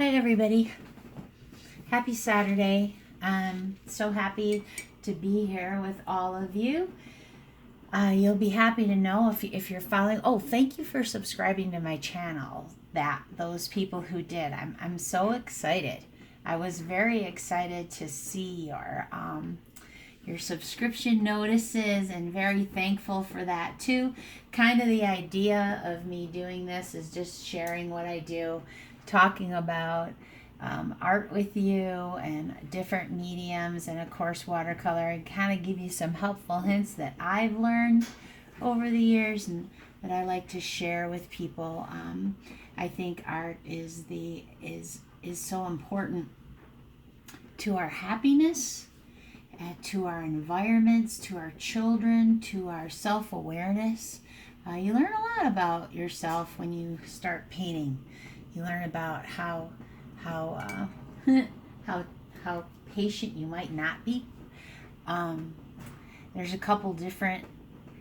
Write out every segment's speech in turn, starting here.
Hi everybody. Happy Saturday. I'm so happy to be here with all of you. You'll be happy to know if you're following. Oh, thank you for subscribing to my channel. Those people who did. I'm so excited. I was very excited to see your subscription notices and very thankful for that too. Kind of the idea of me doing this is just sharing what I do, talking about art with you and different mediums, and of course watercolor, and kind of give you some helpful hints that I've learned over the years and that I like to share with people. I think art is so important to our happiness, to our environments, to our children, to our self-awareness. You learn a lot about yourself when you start painting. You learn about how how patient you might not be. There's a couple different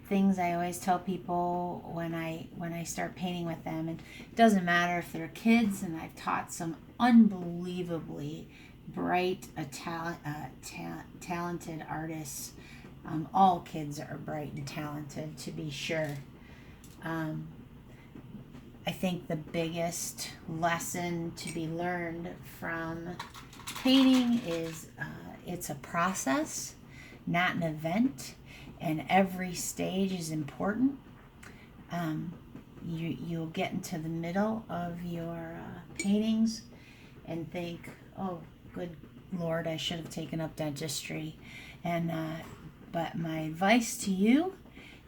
things I always tell people when I start painting with them, and it doesn't matter if they're kids, and I've taught some unbelievably bright, talented artists. All kids are bright and talented, to be sure. I think the biggest lesson to be learned from painting is it's a process, not an event, and every stage is important. You'll get into the middle of your paintings and think, oh, good Lord, I should have taken up dentistry. But my advice to you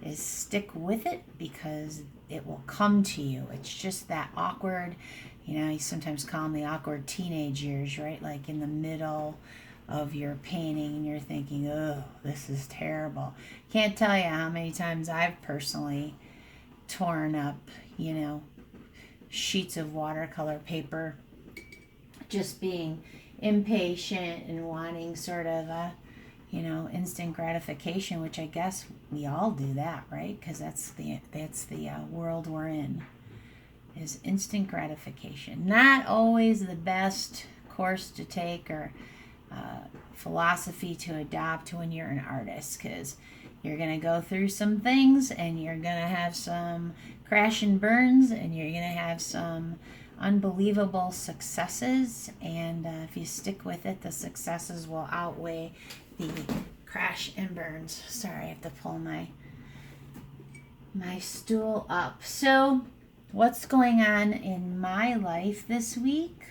is stick with it, because it will come to you. It's just that awkward, you sometimes call them the awkward teenage years, right? Like in the middle of your painting and you're thinking, oh, this is terrible. Can't tell you how many times I've personally torn up, sheets of watercolor paper, just being impatient and wanting sort of instant gratification, which I guess we all do that, right? Because that's the world we're in, is instant gratification. Not always the best course to take or philosophy to adopt when you're an artist, because you're going to go through some things and you're going to have some crash and burns, and you're going to have some unbelievable successes, and if you stick with it, the successes will outweigh the crash and burns. Sorry, I have to pull my stool up. So what's going on in my life this week?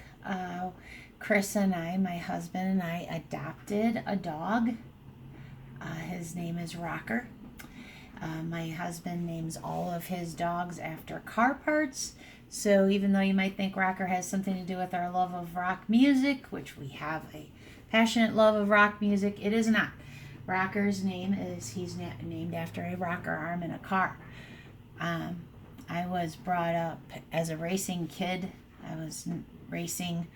Chris and I, my husband and I, adopted a dog. His name is Rocker. My husband names all of his dogs after car parts. So even though you might think Rocker has something to do with our love of rock music, which we have a passionate love of rock music, it is not. Rocker's name is, he's named after a rocker arm in a car. I was brought up as a racing kid. I was racing.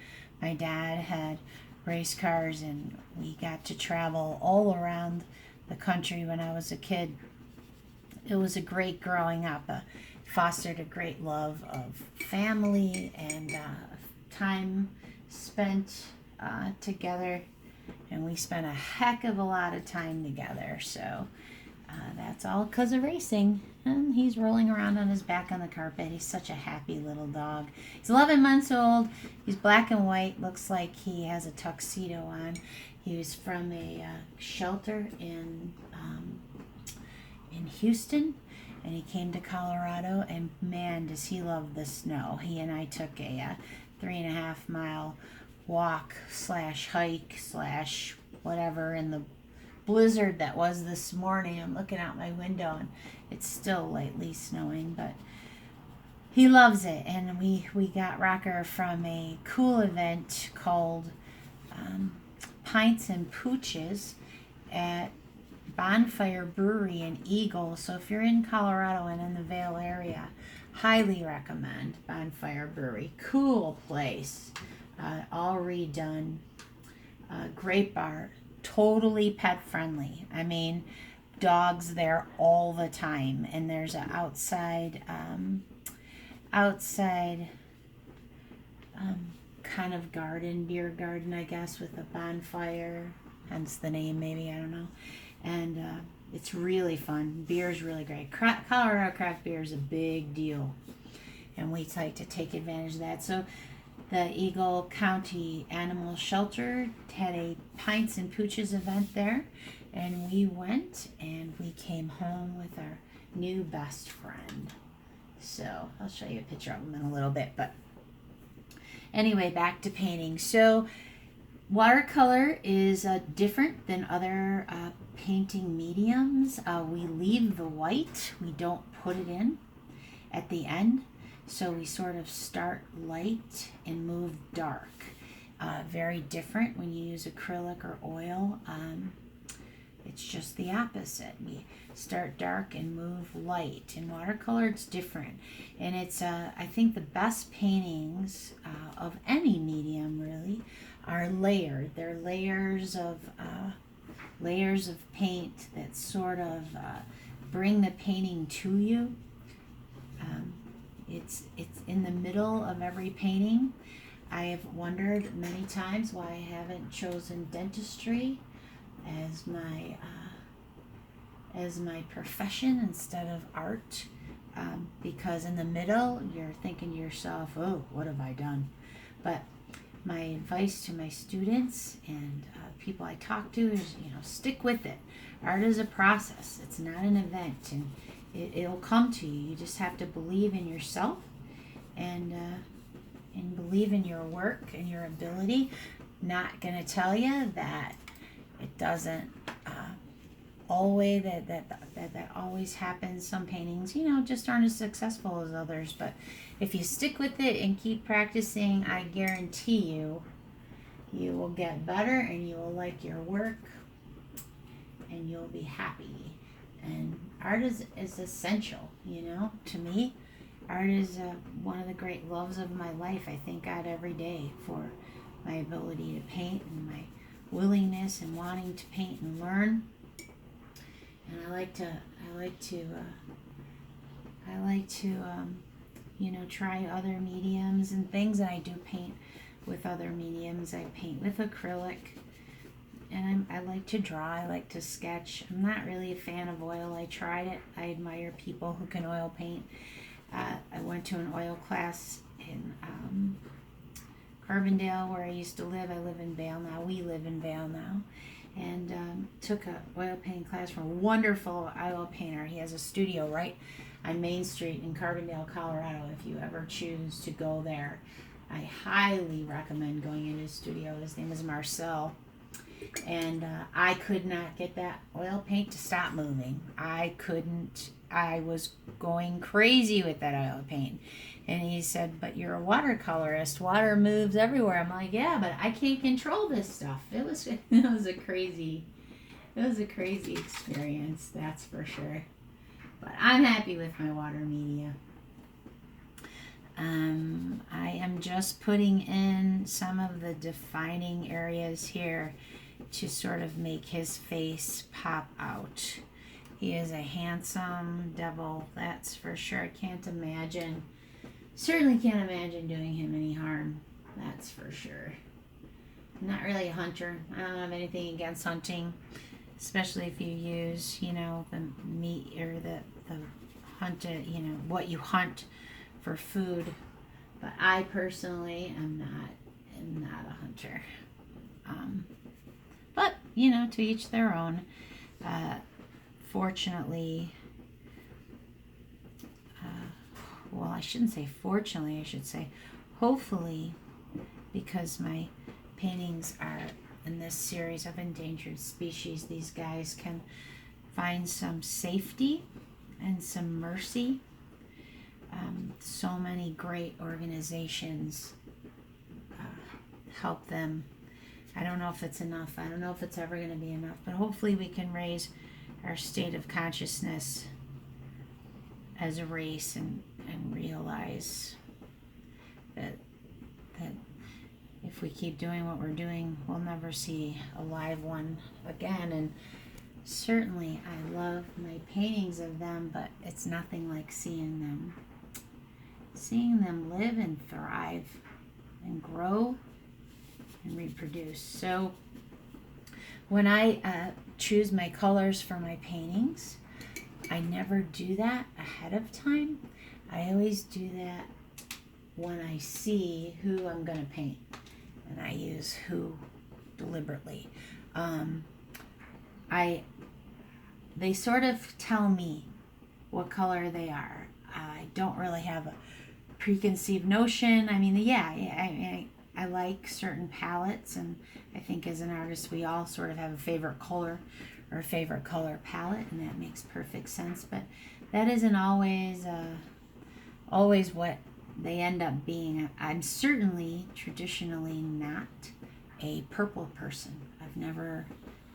My dad had race cars, and we got to travel all around the country when I was a kid. It was a great growing up. Fostered a great love of family and time spent together, and we spent a heck of a lot of time together. So that's all because of racing. And he's rolling around on his back on the carpet. He's such a happy little dog. He's 11 months old. He's black and white. Looks like he has a tuxedo on. He was from a shelter in Houston, and he came to Colorado, and man, does he love the snow. He and I took a 3.5 mile walk / hike / whatever in the blizzard that was this morning. I'm looking out my window and it's still lightly snowing, but he loves it. And we got Rocker from a cool event called Pints and Pooches at Bonfire Brewery in Eagle. So if you're in Colorado and in the Vail area, highly recommend Bonfire Brewery. Cool place, all redone, great bar, totally pet friendly. I mean, dogs there all the time, and there's an outside kind of garden, beer garden, I guess, with a bonfire, hence the name, maybe, I don't know. And it's really fun. Beer is really great. Colorado craft beer is a big deal, and we like to take advantage of that. So the Eagle County Animal Shelter had a Pints and Pooches event there, and we went and we came home with our new best friend. So I'll show you a picture of him in a little bit, but anyway, back to painting. So watercolor is different than other painting mediums. We leave the white, we don't put it in at the end. So we sort of start light and move dark. Very different when you use acrylic or oil. It's just the opposite. We start dark and move light. In watercolor, it's different. And it's, I think the best paintings of any medium really are layered. They're layers of paint that sort of bring the painting to you. It's in the middle of every painting. I have wondered many times why I haven't chosen dentistry as my profession instead of art, because in the middle you're thinking to yourself, oh, what have I done? But my advice to my students and people I talk to is, stick with it. Art is a process. It's not an event, and it'll come to you. You just have to believe in yourself and believe in your work and your ability. Not going to tell you that it doesn't always that always happens. Some paintings, just aren't as successful as others. But if you stick with it and keep practicing, I guarantee you will get better and you will like your work and you'll be happy. And art is essential, to me. Art is one of the great loves of my life. I thank God every day for my ability to paint and my willingness and wanting to paint and learn. And I like to try other mediums and things. And I do paint with other mediums. I paint with acrylic. And I like to draw. I like to sketch. I'm not really a fan of oil. I tried it. I admire people who can oil paint. I went to an oil class in Carbondale, where I used to live. I live in Vail now. We live in Vail now. And took a oil painting class from a wonderful oil painter. He has a studio right on Main Street in Carbondale, Colorado. If you ever choose to go there, I highly recommend going into his studio. His name is Marcel. And I could not get that oil paint to stop moving. I couldn't. I was going crazy with that oil paint. And he said, but you're a watercolorist. Water moves everywhere. I'm like, yeah, but I can't control this stuff. It was a crazy experience, that's for sure. But I'm happy with my water media. I am just putting in some of the defining areas here to sort of make his face pop out. He is a handsome devil, that's for sure. Certainly can't imagine doing him any harm, that's for sure. I'm not really a hunter. I don't have anything against hunting, especially if you use, the meat or the hunted, what you hunt for food. But I personally am not a hunter. But, to each their own. Fortunately, well, I shouldn't say fortunately, I should say hopefully, because my paintings are in this series of endangered species, these guys can find some safety and some mercy. So many great organizations help them. I don't know if it's enough. I don't know if it's ever going to be enough, but hopefully we can raise our state of consciousness as a race and realize that if we keep doing what we're doing, we'll never see a live one again. And certainly I love my paintings of them, but it's nothing like seeing them live and thrive and grow and reproduce. So when I choose my colors for my paintings, I never do that ahead of time. I always do that when I see who I'm going to paint, and I use who deliberately. They sort of tell me what color they are. I don't really have a preconceived notion. I mean, I like certain palettes, and I think as an artist we all sort of have a favorite color or a favorite color palette, and that makes perfect sense. But that isn't always what they end up being. I'm certainly traditionally not a purple person.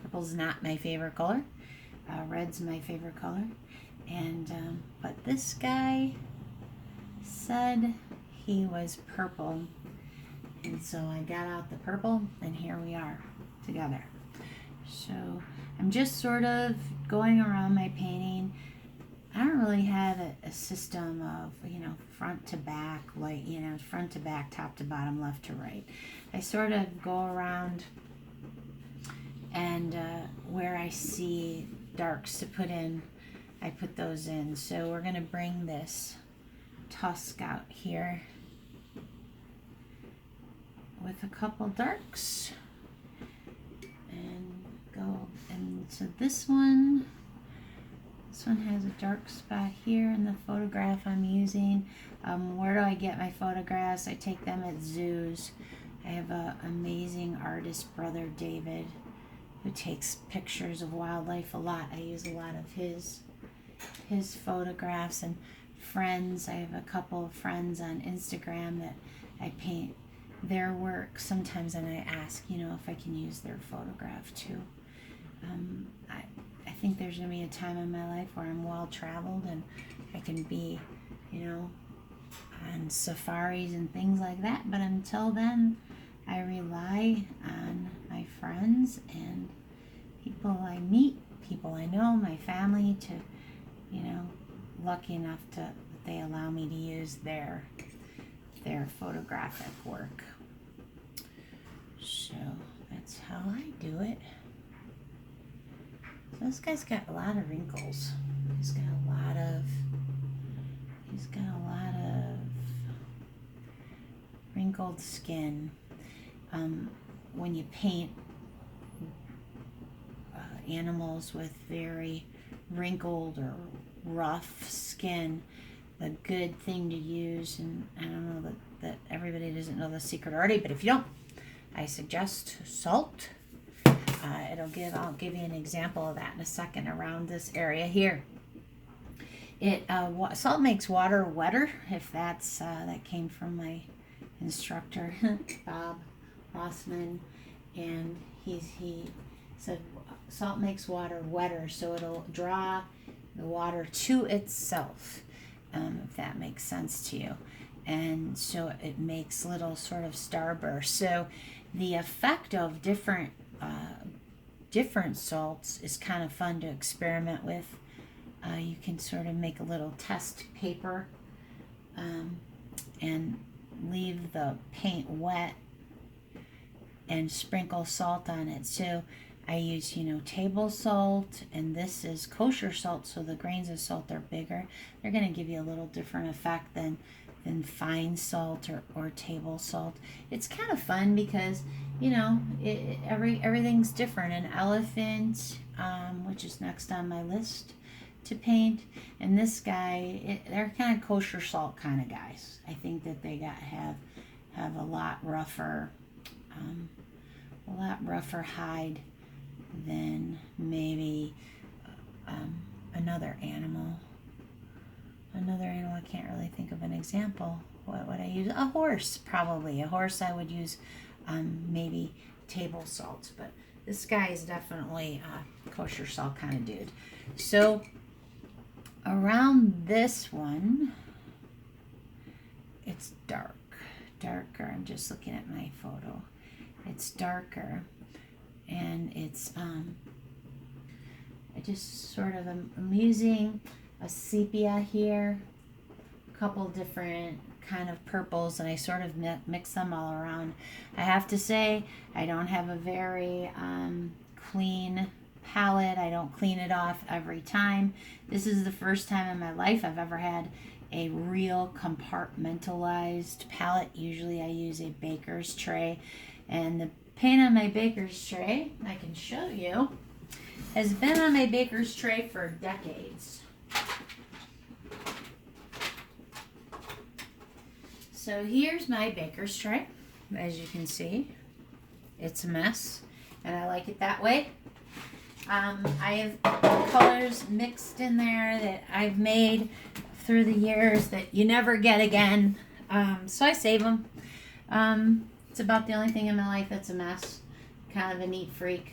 Purple's not my favorite color. Red's my favorite color. And but this guy said he was purple, and so I got out the purple, and here we are together. So I'm just sort of going around my painting. I don't really have a system of, front to back, front to back, top to bottom, left to right. I sort of go around, and where I see darks to put in, I put those in. So we're going to bring this tusk out here with a couple darks and go. And so this one has a dark spot here in the photograph I'm using. Where do I get my photographs? I take them at zoos. I have an amazing artist brother, David, who takes pictures of wildlife a lot. I use a lot of his photographs, and friends. I have a couple of friends on Instagram that I paint their work sometimes, and I ask, if I can use their photograph too. I think there's going to be a time in my life where I'm well traveled and I can be, on safaris and things like that. But until then, I rely on my friends and people I meet, people I know, my family to, lucky enough that they allow me to use their photographic work. So that's how I do it. So this guy's got a lot of wrinkles. He's got a lot of wrinkled skin. When you paint animals with very wrinkled or rough skin, the good thing to use, and I don't know that everybody doesn't know the secret already, but if you don't, I suggest salt. I'll give you an example of that in a second around this area here. Salt makes water wetter. If that came from my instructor, Bob Rossman, and he said salt makes water wetter, so it'll draw the water to itself, if that makes sense to you. And so it makes little sort of starbursts. So the effect of different salts is kind of fun to experiment with. You can sort of make a little test paper and leave the paint wet and sprinkle salt on it. So I use, table salt, and this is kosher salt, so the grains of salt are bigger. They're going to give you a little different effect than fine salt or table salt. It's kind of fun because, everything's different. An elephant, which is next on my list to paint, and this guy, they're kind of kosher salt kind of guys. I think that they have a lot rougher hide than maybe another animal. I can't really think of an example. What would I use? A horse, probably. A horse I would use maybe table salt, but this guy is definitely a kosher salt kind of dude. So around this one, it's darker. I'm just looking at my photo. It's darker, and it's I just sort of am using a sepia here, a couple different kind of purples, and I sort of mix them all around. I have to say, I don't have a very clean palette. I don't clean it off every time. This is the first time in my life I've ever had a real compartmentalized palette. Usually I use a baker's tray, and the paint on my baker's tray, I can show you, has been on my baker's tray for decades. So here's my baker's tray. As you can see, it's a mess, and I like it that way. I have colors mixed in there that I've made through the years that you never get again. So I save them. It's about the only thing in my life that's a mess. Kind of a neat freak.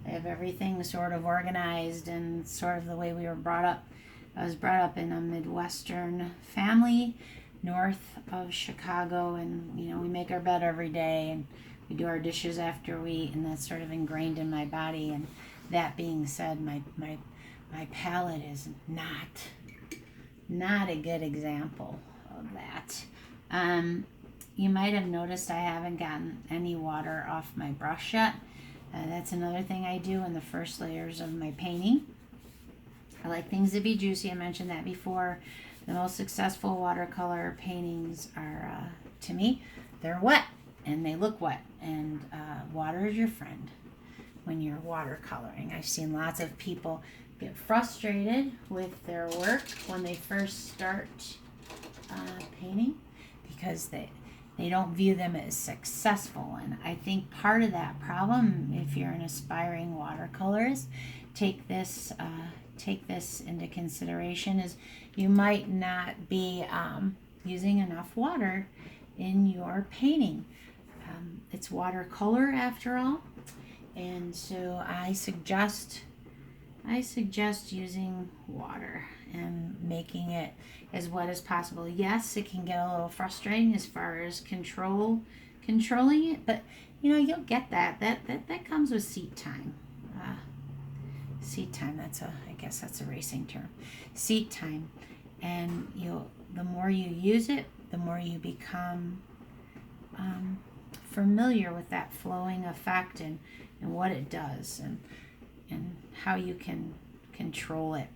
I have everything sort of organized and sort of the way we were brought up. I was brought up in a Midwestern family north of Chicago, and we make our bed every day, and we do our dishes after we eat, and that's sort of ingrained in my body. And that being said, my palette is not a good example of that. You might have noticed I haven't gotten any water off my brush yet. That's another thing I do in the first layers of my painting. I like things to be juicy. I mentioned that before. The most successful watercolor paintings are, to me, they're wet and they look wet. And water is your friend when you're watercoloring. I've seen lots of people get frustrated with their work when they first start painting because they don't view them as successful. And I think part of that problem, if you're an aspiring watercolorist, take this into consideration, is you might not be using enough water in your painting. It's watercolor after all, and so I suggest using water and making it as wet as possible. Yes, it can get a little frustrating as far as controlling it, but you'll get that. That comes with seat time. Seat time. I guess that's a racing term. Seat time, and the more you use it, the more you become familiar with that flowing effect and what it does and how you can control it.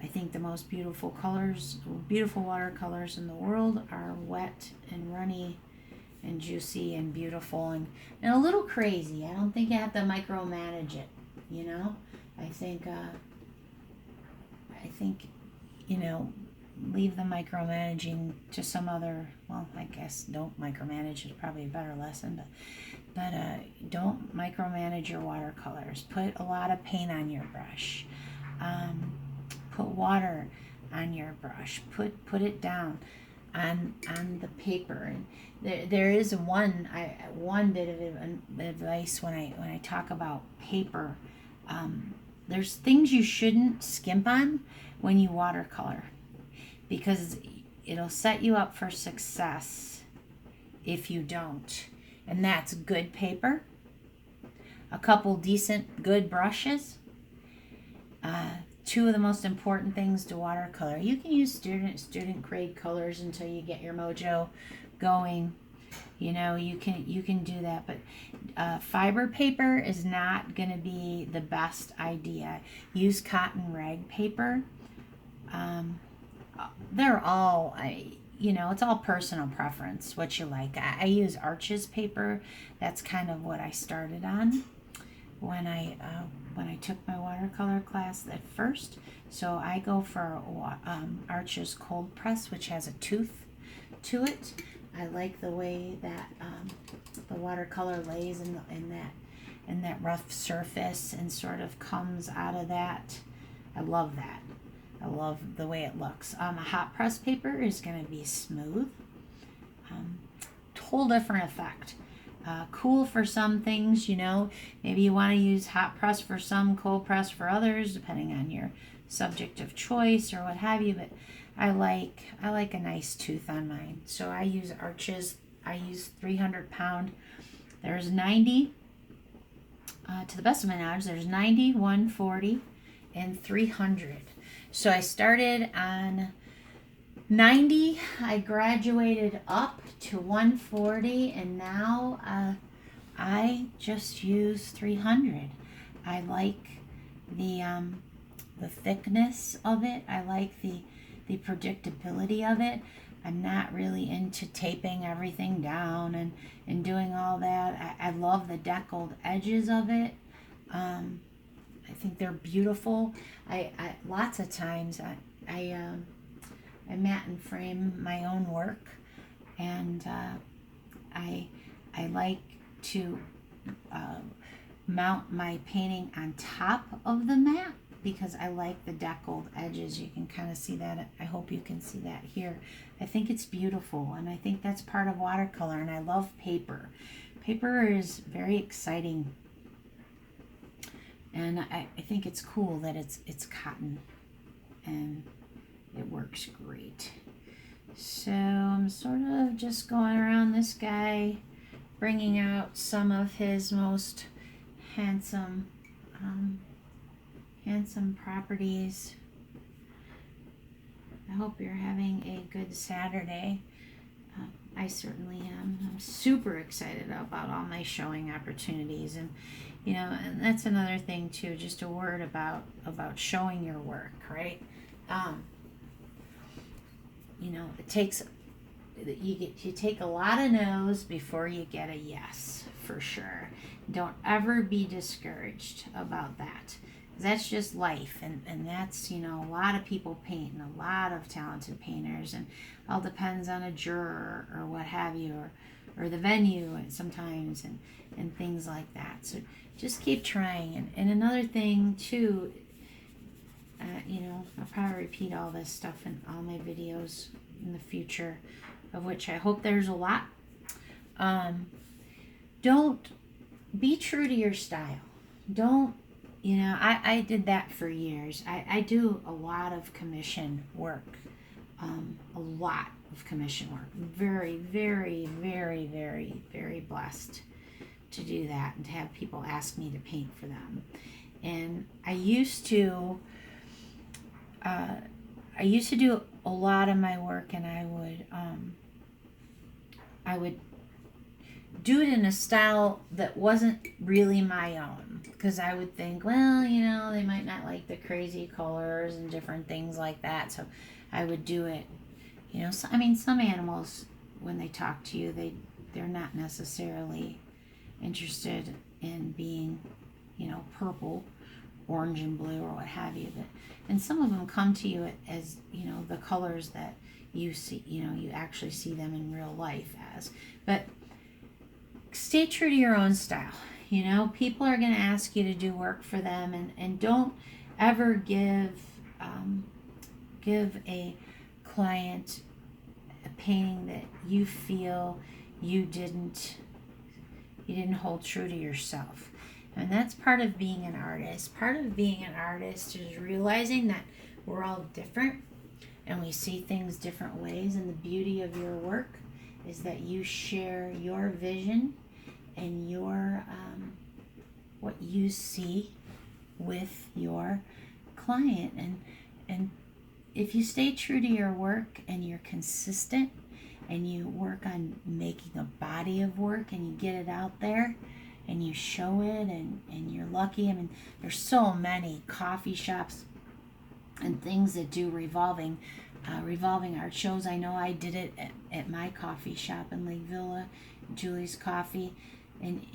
I think the most beautiful watercolors in the world are wet and runny and juicy and beautiful and a little crazy. I don't think you have to micromanage it, I think leave the micromanaging to some other, I guess don't micromanage is probably a better lesson, but don't micromanage your watercolors. Put a lot of paint on your brush. Put water on your brush. Put it down on the paper. And there is one bit of advice when I talk about paper. There's things you shouldn't skimp on when you watercolor, because it'll set you up for success if you don't. And that's good paper, a couple decent good brushes. Two of the most important things to watercolor. You can use student grade colors until you get your mojo going. You can do that, but fiber paper is not going to be the best idea. Use cotton rag paper. They're all, it's all personal preference, what you like. I use Arches paper. That's kind of what I started on when I took my watercolor class at first. So I go for Arches cold press, which has a tooth to it. I like the way that the watercolor lays in that rough surface and sort of comes out of that. I love that. I love the way it looks. A hot press paper is going to be smooth. Whole different effect. Cool for some things, maybe you want to use hot press for some, cold press for others, depending on your subject of choice or what have you. But I like a nice tooth on mine, so I use Arches. I use 300 pound. There's 90. To the best of my knowledge, there's 90, 140, and 300. So I started on 90. I graduated up to 140, and now I just use 300. I like the thickness of it. I like the predictability of it. I'm not really into taping everything down and doing all that. I love the deckled edges of it. I think they're beautiful. I lots of times I mat and frame my own work, and I like to mount my painting on top of the mat because I like the deckled edges. You can kind of see that. I hope you can see that here. I think it's beautiful, and I think that's part of watercolor, and I love paper. Paper is very exciting, and I think it's cool that it's cotton, and it works great. So I'm sort of just going around this guy, bringing out some of his most handsome properties. I hope you're having a good Saturday. I certainly am. I'm super excited about all my showing opportunities, and and that's another thing too. Just a word about showing your work, right? It takes you take a lot of no's before you get a yes, for sure. Don't ever be discouraged about that. That's just life, and that's a lot of people paint, and a lot of talented painters, and it all depends on a juror or what have you, or the venue, and sometimes and things like that. So just keep trying. And another thing too, I'll probably repeat all this stuff in all my videos in the future, of which I hope there's a lot. Don't be true to your style. Don't, I did that for years. I do a lot of commission work. A lot of commission work. Very, very, very, very, very blessed to do that and to have people ask me to paint for them. And I used to do a lot of my work, and I would do it in a style that wasn't really my own, because I would think, well, they might not like the crazy colors and different things like that. So I would do it, some animals, when they talk to you, they're not necessarily interested in being, purple, orange and blue, or what have you. And some of them come to you as, the colors that you see, you actually see them in real life as. But stay true to your own style. People are going to ask you to do work for them, and don't ever give a client a painting that you feel you didn't hold true to yourself. And that's part of being an artist. Part of being an artist is realizing that we're all different and we see things different ways. And the beauty of your work is that you share your vision and your what you see with your client. And if you stay true to your work and you're consistent and you work on making a body of work and you get it out there and you show it, and you're lucky. I mean, there's so many coffee shops and things that do revolving art shows. I know I did it at my coffee shop in Lake Villa, Julie's Coffee. And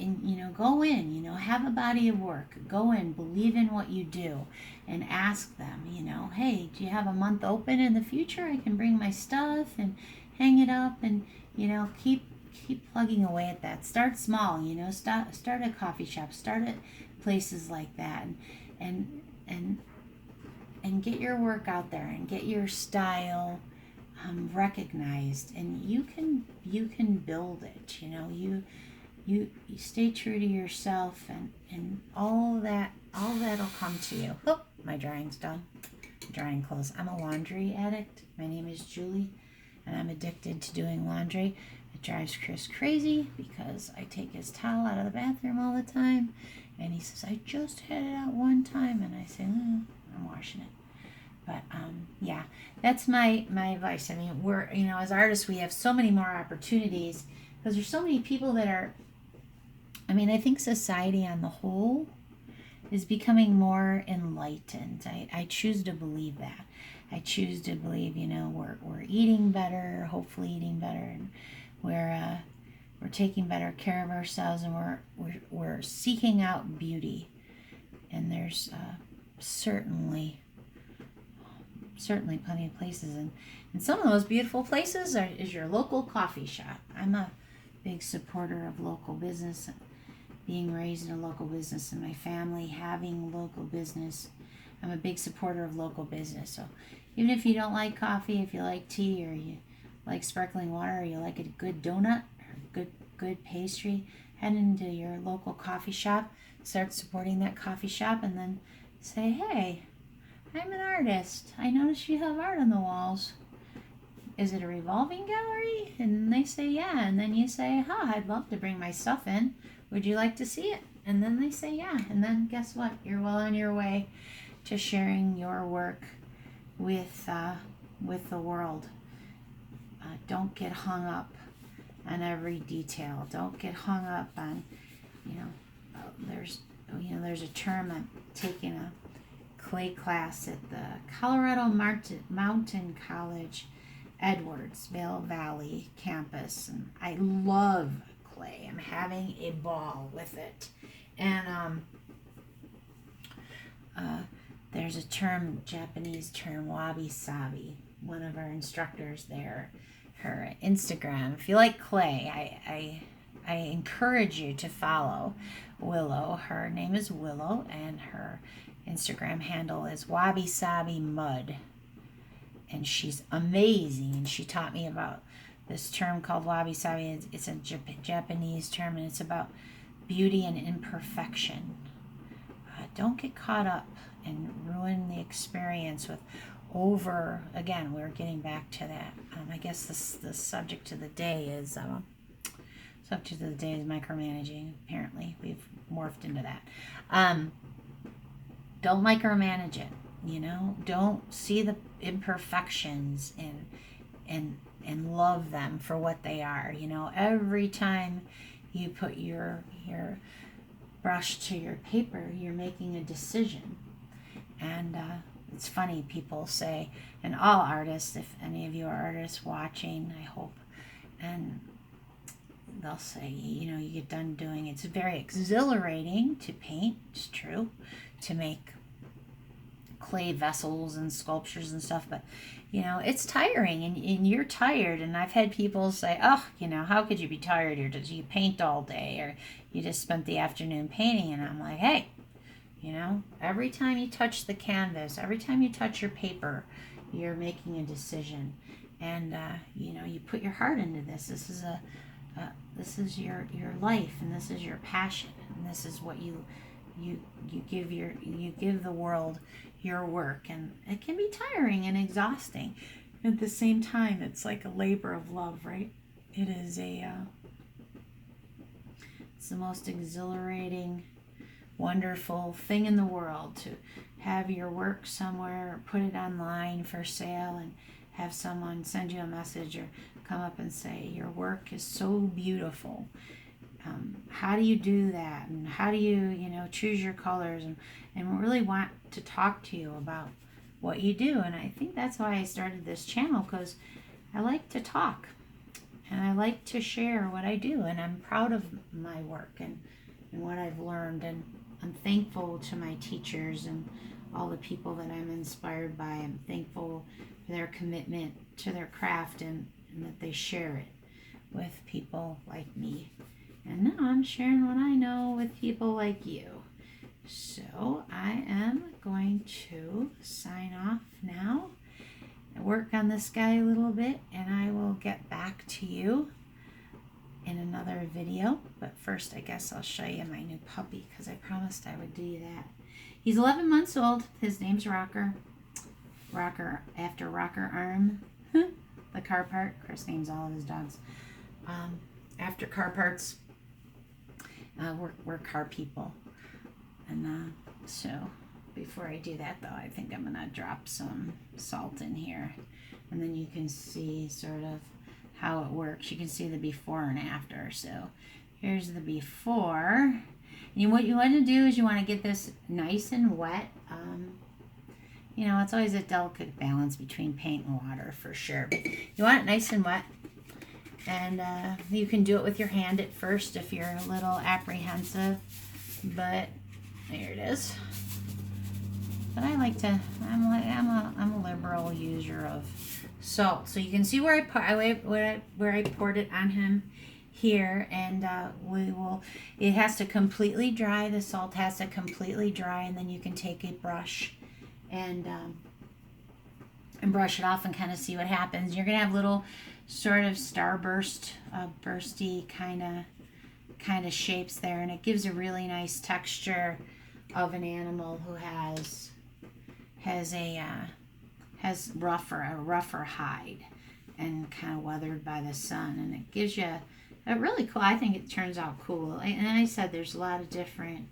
go in, have a body of work. Go in, believe in what you do, and ask them, hey, do you have a month open in the future? I can bring my stuff and hang it up, and keep plugging away at that. Start small, start a coffee shop, start at places like that, and get your work out there and get your style recognized, and you can build it. You stay true to yourself, and all that'll come to you. Oh, my drying's done. Drying clothes. I'm a laundry addict. My name is Julie, and I'm addicted to doing laundry. It drives Chris crazy because I take his towel out of the bathroom all the time, and he says, I just had it out one time, and I say, I'm washing it. But yeah, that's my advice. I mean, we're, as artists, we have so many more opportunities because there's so many people that are. I mean, I think society on the whole is becoming more enlightened. I choose to believe that. I choose to believe, we're eating better, hopefully eating better, and we're taking better care of ourselves, and we're seeking out beauty. And there's certainly plenty of places, and some of those beautiful places is your local coffee shop. I'm a big supporter of local business, being raised in a local business, and my family having local business. I'm a big supporter of local business. So even if you don't like coffee, if you like tea, or you like sparkling water, or you like a good donut or good pastry, head into your local coffee shop, start supporting that coffee shop, and then say, hey, I'm an artist. I notice you have art on the walls. Is it a revolving gallery? And they say, yeah. And then you say, I'd love to bring my stuff in. Would you like to see it? And then they say, yeah. And then guess what? You're well on your way to sharing your work with the world. Don't get hung up on every detail. Don't get hung up on, there's a term. I'm taking a clay class at the Colorado Mountain College Edwardsville Valley campus, and I love clay. I'm having a ball with it. And there's a term, Japanese term, wabi-sabi. One of our instructors there, her Instagram. If you like clay, I encourage you to follow Willow. Her name is Willow, and her Instagram handle is wabi-sabi mud. And she's amazing. And she taught me about this term called wabi-sabi. It's a Japanese term, and it's about beauty and imperfection. Don't get caught up and ruin the experience with again, we're getting back to that. I guess the subject of the day is micromanaging. Apparently we've morphed into that. Don't micromanage it. Don't see the imperfections and love them for what they are. Every time you put your brush to your paper, you're making a decision. And it's funny, people say, and all artists, if any of you are artists watching, I hope, and they'll say, you get done doing, it's very exhilarating to paint, it's true, to make clay vessels and sculptures and stuff, but it's tiring, and you're tired. And I've had people say, how could you be tired? You paint all day, or you just spent the afternoon painting. And I'm like, hey, every time you touch the canvas, every time you touch your paper, you're making a decision. And you put your heart into this. This is your life, and this is your passion, and this is what you give the world your work. And it can be tiring and exhausting. At the same time, it's like a labor of love, right? It is it's the most exhilarating, wonderful thing in the world to have your work somewhere, or put it online for sale, and have someone send you a message or come up and say, your work is so beautiful. How do you do that? And how do you, choose your colors? And really want to talk to you about what you do. And I think that's why I started this channel, because I like to talk and I like to share what I do. And I'm proud of my work and what I've learned. And I'm thankful to my teachers and all the people that I'm inspired by. I'm thankful for their commitment to their craft, and that they share it with people like me. And now I'm sharing what I know with people like you. So I am going to sign off now, work on this guy a little bit, and I will get back to you in another video. But first, I guess I'll show you my new puppy, because I promised I would do that. He's 11 months old. His name's Rocker. Rocker after Rocker Arm, the car part. Chris names all of his dogs after car parts. We're car people, and so before I do that, though, I think I'm going to drop some salt in here. And then you can see sort of how it works. You can see the before and after. So here's the before. And what you want to do is you want to get this nice and wet. You know, it's always a delicate balance between paint and water for sure. But you want it nice and wet. And you can do it with your hand at first if you're a little apprehensive. But there it is. But I like to, I'm a liberal user of salt. So you can see where I poured it on him here, and it has to completely dry. The salt has to completely dry, and then you can take a brush and brush it off and kind of see what happens. You're gonna have little sort of bursty kind of shapes there, and it gives a really nice texture of an animal who has a rougher hide and kind of weathered by the sun, and it gives you a really cool. I think it turns out cool. And I said there's a lot of different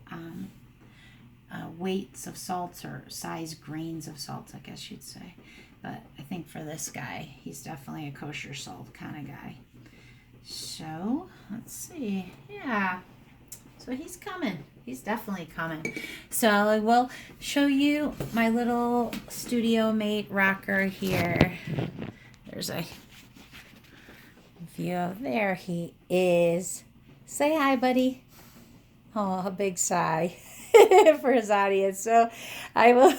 weights of salts or size grains of salts, I guess you'd say. But I think for this guy, he's definitely a kosher salt kind of guy. So let's see. Yeah. So he's coming. He's definitely coming. So I will show you my little studio mate rocker here. There's a view. There he is. Say hi, buddy. Oh, a big sigh for his audience. So I will,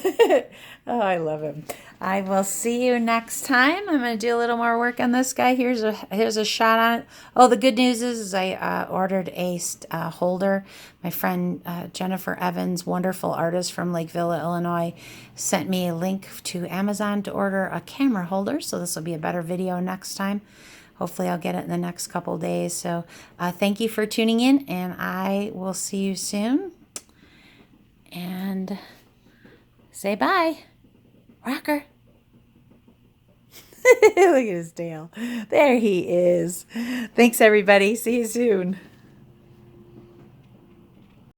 oh, I love him. I will see you next time. I'm going to do a little more work on this guy. Here's a shot on it. Oh, the good news is I ordered a holder. My friend Jennifer Evans, wonderful artist from Lake Villa, Illinois, sent me a link to Amazon to order a camera holder. So this will be a better video next time. Hopefully I'll get it in the next couple days. So thank you for tuning in, and I will see you soon. And say bye. Rocker. Look at his tail. There he is. Thanks, everybody. See you soon.